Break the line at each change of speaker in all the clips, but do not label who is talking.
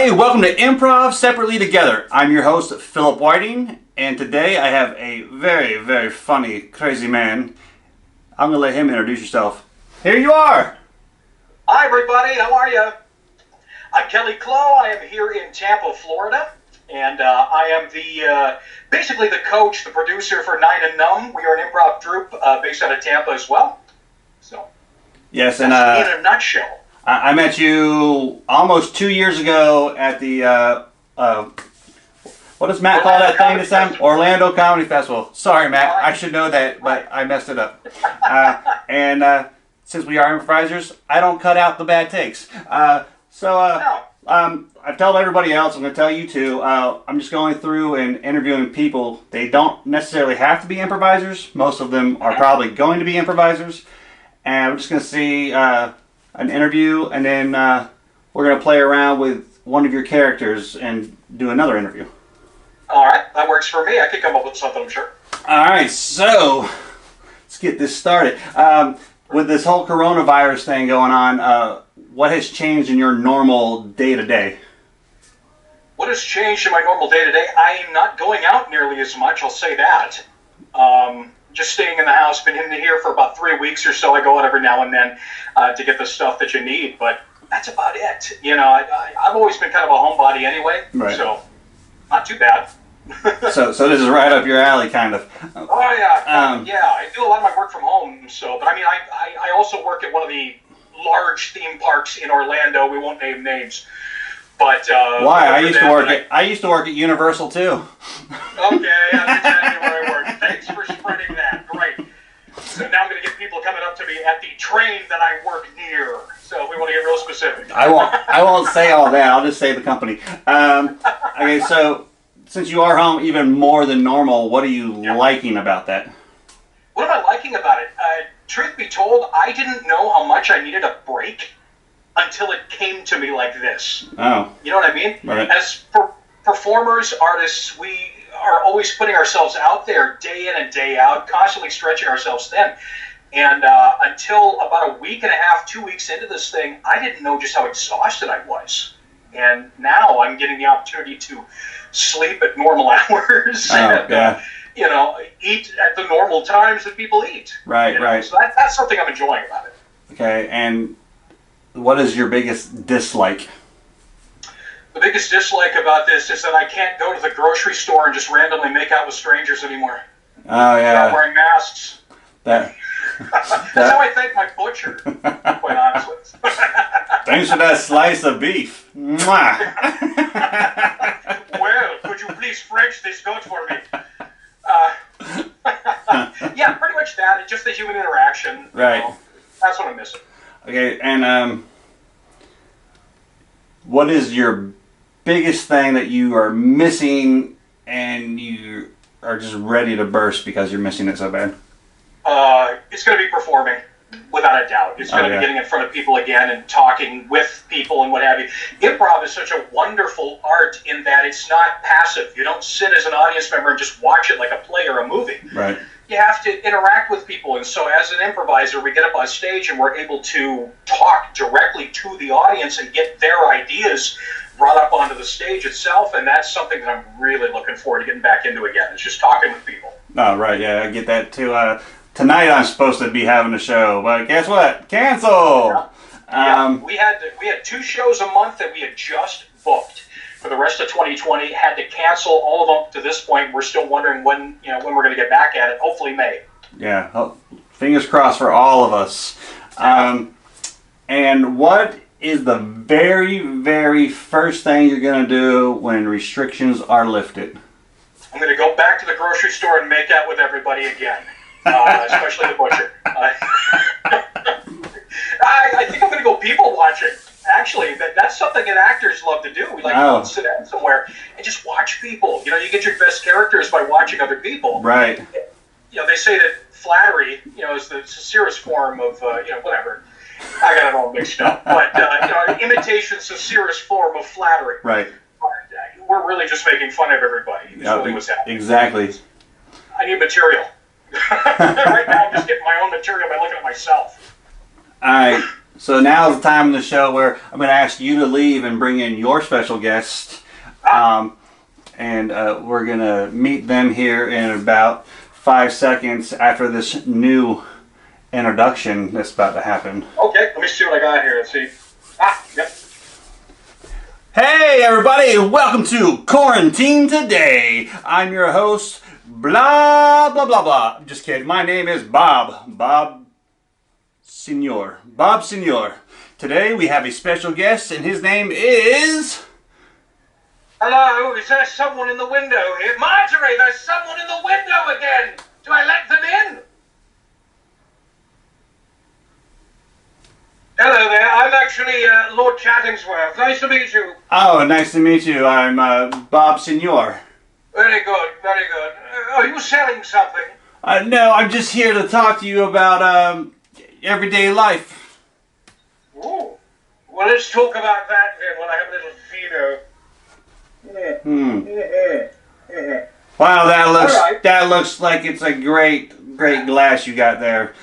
everybody. Welcome to Improv Separately Together. I'm your host, Philip Whiting, and today I have a very, very funny, crazy man. I'm going to let him introduce yourself. Here you are.
Hi, everybody. How are you? I'm Kelly Clow. I am here in Tampa, Florida, and I am basically the coach, the producer for Nine and Numb. We are an improv troupe based out of Tampa as well. So,
yes, and
in a nutshell.
I met you almost 2 years ago at the, what does Matt call that thing this time? Orlando Comedy Festival. Sorry, Matt. I should know that, but I messed it up. And since we are improvisers, I don't cut out the bad takes. I've told everybody else, I'm going to tell you too, I'm just going through and interviewing people. They don't necessarily have to be improvisers. Most of them are probably going to be improvisers. And we're just going to see an interview, and then we're going to play around with one of your characters and do another interview.
All right, that works for me. I could come up with something, I'm sure.
All right, so let's get this started. With this whole coronavirus thing going on, what has changed in your normal day-to-day?
What has changed in my normal day-to-day? I am not going out nearly as much, I'll say that. Just staying in the house. Been in here for about 3 weeks or so. I go out every now and then to get the stuff that you need, but that's about it. You know, I've always been kind of a homebody anyway, right. So not too bad.
so this is right up your alley, kind of.
Oh yeah, yeah. I do a lot of my work from home. So, but I mean, I also work at one of the large theme parks in Orlando. We won't name names. But
why? I used to work at Universal too.
Okay, that's exactly where I work. Thanks for spreading that. Great. So now I'm going to get people coming up to me at the train that I work near. So if we want to get real specific.
I won't say all that. I'll just say the company. Okay, so since you are home even more than normal, what are you liking about that?
What am I liking about it? Truth be told, I didn't know how much I needed a break until it came to me like this.
Oh.
You know what I mean?
Right.
As performers, artists, we are always putting ourselves out there day in and day out, constantly stretching ourselves thin. And until about a week and a half, 2 weeks into this thing, I didn't know just how exhausted I was. And now I'm getting the opportunity to sleep at normal hours and, you know, eat at the normal times that people eat.
Right,
you know?
right.
So that's something I'm enjoying about it.
Okay, and what is your biggest dislike?
The biggest dislike about this is that I can't go to the grocery store and just randomly make out with strangers anymore.
Oh, yeah.
Without wearing masks.
That's
how I thank my butcher, quite honestly.
Thanks for that slice of beef. Mwah.
Well, could you please French this goat for me? Yeah, pretty much that. It's just the human interaction.
Right.
You know, that's what I'm missing.
Okay, and what is your biggest thing that you are missing and you are just ready to burst because you're missing it so bad?
It's going to be performing, without a doubt. It's going to be getting in front of people again and talking with people and what have you. Improv is such a wonderful art in that it's not passive. You don't sit as an audience member and just watch it like a play or a movie.
Right.
You have to interact with people, and so as an improviser, we get up on stage and we're able to talk directly to the audience and get their ideas brought up onto the stage itself, and that's something that I'm really looking forward to getting back into again. It's just talking with people.
Oh, right, yeah, I get that too. Tonight I'm supposed to be having a show, but guess what? Cancel!
We had 2 shows a month that we had just booked for the rest of 2020, had to cancel all of them to this point. We're still wondering when we're going to get back at it. Hopefully May.
Yeah, fingers crossed for all of us. And what is the very, very first thing you're going to do when restrictions are lifted?
I'm going to go back to the grocery store and make out with everybody again, especially the butcher. I think I'm going to go people watching. Actually, that's something that actors love to do. We like to go and sit down somewhere and just watch people. You know, you get your best characters by watching other people.
Right.
You know, they say that flattery, you know, is the sincerest form of, whatever. I got it all mixed up. But, imitation's the sincerest form of flattery.
Right.
But, we're really just making fun of everybody. That's really what's happening.
Exactly.
I need material. Right now, I'm just getting my own material by looking at myself.
All right. So now's the time in the show where I'm going to ask you to leave and bring in your special guest. And we're going to meet them here in about 5 seconds after this new introduction that's about to happen.
Okay, let me see what I got here. Let's see. Yep.
Hey everybody, welcome to Quarantine Today. I'm your host, blah, blah, blah, blah. I'm just kidding. My name is Bob. Bob Senior. Today we have a special guest and his name is...
Hello, is there someone in the window here? Marjorie, there's someone in the window again! Do I let them in? Hello there, I'm actually Lord Chattingsworth. Nice to meet you.
Oh, nice to meet you. I'm Bob Senior.
Very good, very good. Are you selling something?
No, I'm just here to talk to you about everyday life.
Ooh. Well, let's talk about that then while I have a little vino.
Wow,
Right.
that looks like it's a great glass you got there.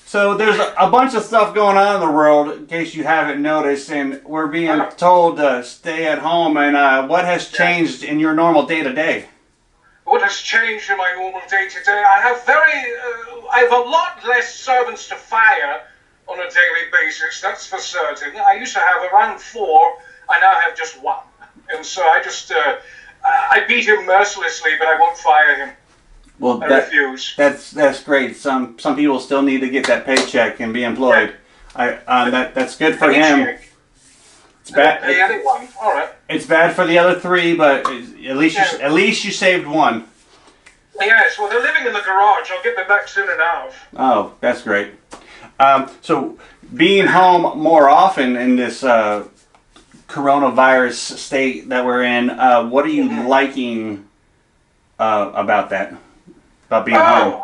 So there's a bunch of stuff going on in the world, in case you haven't noticed, and we're being told to stay at home. And what has changed in your normal day to day?
What has changed in my normal day to day? I have a lot less servants to fire on a daily basis. That's for certain. I used to have around 4. I now have just 1. And so I just, I beat him mercilessly, but I won't fire him.
Well,
I refuse.
That's great. Some people still need to get that paycheck and be employed. That's good for him. It's bad.
Pay anyone. All right.
It's bad for the other 3, but at least you saved 1.
Yes. Well, they're living in the garage. I'll get them back soon enough.
Oh, that's great. So being home more often in this coronavirus state that we're in, what are you liking about that? About being home?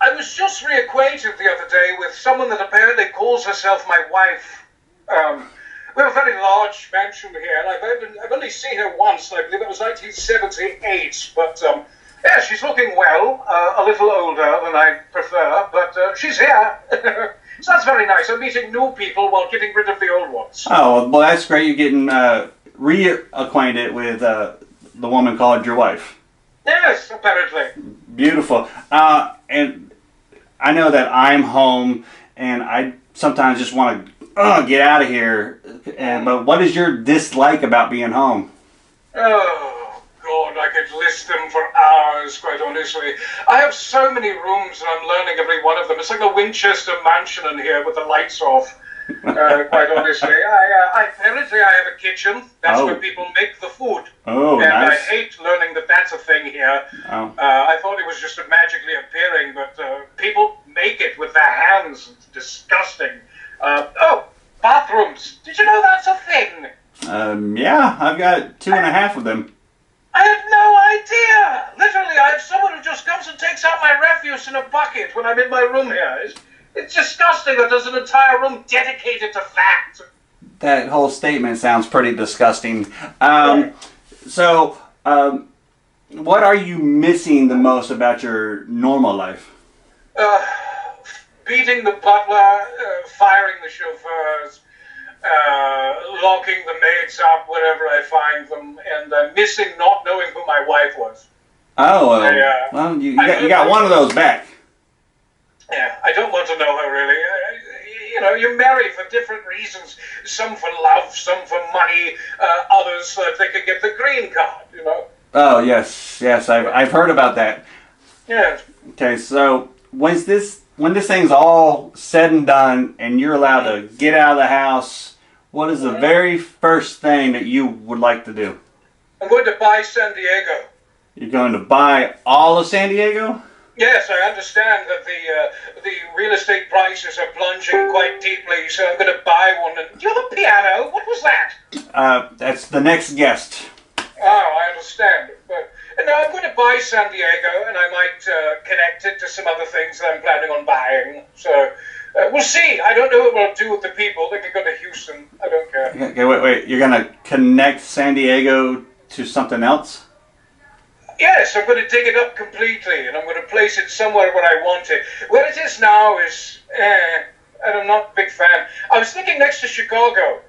I was just reacquainted the other day with someone that apparently calls herself my wife. We have a very large mansion here, and I've only seen her once. I believe it was 1978. But yeah, she's looking well, a little older than I prefer, but she's here. So that's very nice. I'm meeting new people while getting rid of the old ones.
Oh, well, that's great. You're getting reacquainted with the woman called your wife.
Yes, apparently.
Beautiful. And I know that I'm home, and I sometimes just want to get out of here. But what is your dislike about being home?
Oh, God, I could list them for hours, quite honestly. I have so many rooms, and I'm learning every one of them. It's like a Winchester mansion in here with the lights off. Quite honestly, apparently I have a kitchen. That's where people make the food.
Oh,
and
nice.
I hate learning that that's a thing here.
Oh.
I thought it was just magically appearing, but people make it with their hands. It's disgusting. Bathrooms. Did you know that's a thing?
Yeah, I've got 2.5 of them.
I had no idea. Literally, I have someone who just comes and takes out my refuse in a bucket when I'm in my room here. It's disgusting that there's an entire room dedicated to that.
That whole statement sounds pretty disgusting. So, what are you missing the most about your normal life?
Beating the butler, firing the chauffeurs, locking the maids up wherever I find them, and missing not knowing who my wife was.
Oh, well, you got one of those back.
Yeah, I don't want to know her really. You marry for different reasons. Some for love, some for money, others so that they can get the green card,
Oh, yes, I've heard about that.
Yeah.
Okay, so when this thing's all said and done and you're allowed to get out of the house, what is the very first thing that you would like to do?
I'm going to buy San Diego.
You're going to buy all of San Diego?
Yes, I understand that the real estate prices are plunging quite deeply, so I'm going to buy one. And do you have a piano? What was that?
That's the next guest.
Oh, I understand. But no, I'm going to buy San Diego, and I might connect it to some other things that I'm planning on buying. So we'll see. I don't know what we'll do with the people. They can go to Houston. I don't care.
Okay, wait. You're going to connect San Diego to something else?
Yes, I'm going to dig it up completely, and I'm going to place it somewhere where I want it. Where it is now is, and I'm not a big fan. I was thinking next to Chicago.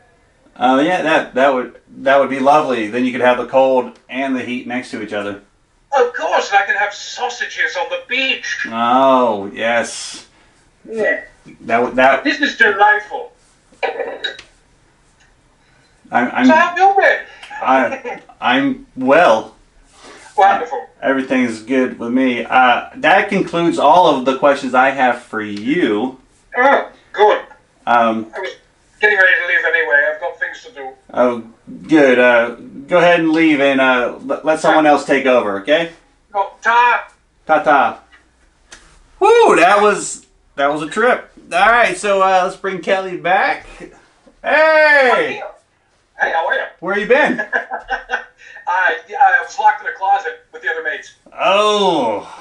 Oh yeah, that would be lovely. Then you could have the cold and the heat next to each other.
Of course, and I can have sausages on the beach.
Oh yes.
Yeah.
That
This is delightful.
I'm
So how have you been?
I'm well.
Wonderful.
Everything's good with me. That concludes all of the questions I have for you.
Oh, good. I
Um,
was getting ready to leave anyway. I've got things to do.
oh, good. Go ahead and leave, and let someone else take over. Okay.
Oh, ta.
Ta ta. Woo! That was a trip. All right, so let's bring Kelly back. Hey,
Hey, how are you?
where you been?
I was locked in a closet with the other mates.
Oh,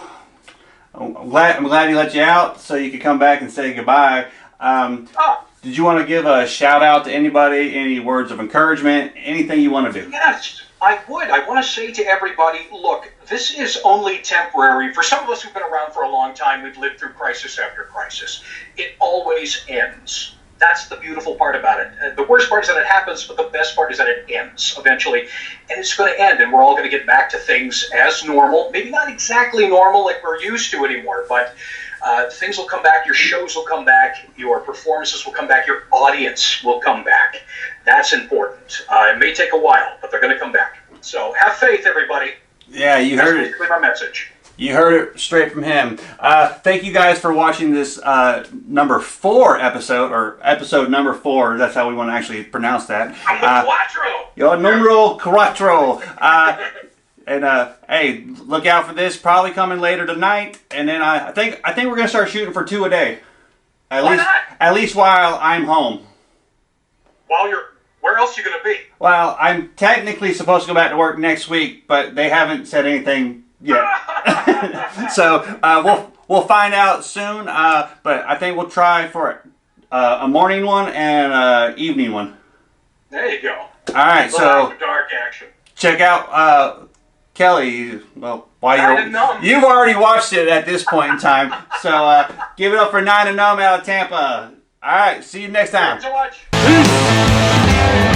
I'm glad he let you out so you could come back and say goodbye.
Oh,
Did you want to give a shout out to anybody? Any words of encouragement? Anything you want to do?
yes, I would. I want to say to everybody, look, this is only temporary. For some of us who've been around for a long time, we've lived through crisis after crisis. It always ends. That's the beautiful part about it. The worst part is that it happens, but the best part is that it ends eventually. And it's going to end, and we're all going to get back to things as normal. Maybe not exactly normal like we're used to anymore, but things will come back. Your shows will come back. Your performances will come back. Your audience will come back. That's important. It may take a while, but they're going to come back. So have faith, everybody.
Yeah, you
That's
heard it.
basically my message.
You heard it straight from him. Thank you guys for watching this number 4 episode, or episode number 4. That's how we want to actually pronounce that.
Quattro!
Your numero cuatro. Hey, look out for this. Probably coming later tonight. And then I think we're gonna start shooting for 2 a day.
Why not?
At least while I'm home.
Where else are you going to be?
Well, I'm technically supposed to go back to work next week, but they haven't said anything yet. So we'll find out soon. But I think we'll try for a morning one and an evening one.
There you go.
All right, so
After dark action.
check out Kelly. Well, you've already watched it at this point in time. So give it up for 9 and Numb out of Tampa. All right, see you next time.
Thanks so much.
Peace.